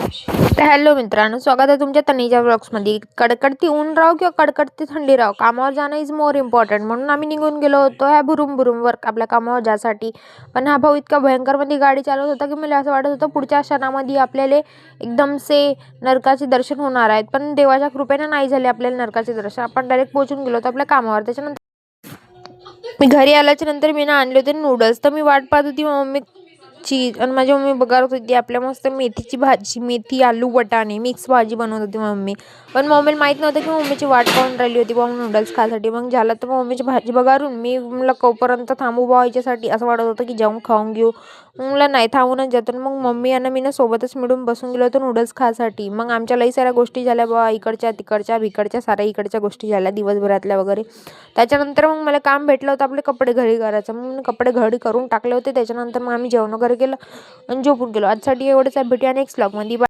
तर हॅलो मित्रांनो, स्वागत आहे तुमच्या तनीच्या ब्लॉग्समध्ये. कडकडती ऊन राहो किंवा कडकडती थंडी राहो, कामावर जाणं इज मोर इम्पॉर्टंट. म्हणून आम्ही निघून गेलो होतो ह्या भुरुम भुरुमवर आपल्या कामावर जासाठी. पण हा भाऊ इतका भयंकरमध्ये गाडी चालवत होता की मला असं वाटत होतं पुढच्या क्षणामध्ये आपल्याला एकदम से नरकाचे दर्शन होणार आहेत. पण देवाच्या कृपेने नाही झाले आपल्याला नरकाचे दर्शन. आपण डायरेक्ट पोहोचून गेलो होतो आपल्या कामावर. त्याच्यानंतर मी घरी आल्याच्या नंतर मी आणले होते नूडल्स. तर मी वाट पाहत होती मम्मी ची, आणि माझी मम्मी बघत होती आपल्या मस्त मेथीची भाजी, मेथी आलू वाटाणे मिक्स भाजी बनवत होती मम्मी. पण मम्मीला माहीत नव्हतं की मम्मीची वाट पाहून राहिली होती पाहून नूडल्स खासाठी. मग झालं तर मम्मीची भाजी बघारून मी म्हणलं कोपर्यंत थांबू बा याच्यासाठी, असं वाटत होतं की जाऊन खाऊन घेऊ. म्हणलं नाही, थांबूनच जातो. मग मम्मी आणि मी सोबतच मिळून बसून गेलो होतो नूडल्स खासाठी. मग आमच्या लई साऱ्या गोष्टी झाल्या बा, इकडच्या तिकडच्या भिकडच्या साऱ्या इकडच्या गोष्टी झाल्या दिवसभरातल्या वगैरे. त्याच्यानंतर मग मला काम भेटलं होतं आपले कपडे घडी करायचं. मग मी कपडे घडी करून टाकले होते. त्याच्यानंतर मग आम्ही जेवण वगैरे केलं आणि झोपून गेलो. आजसाठी एवढंच आहे. भेटूया नेक्स्ट व्लॉगमध्ये.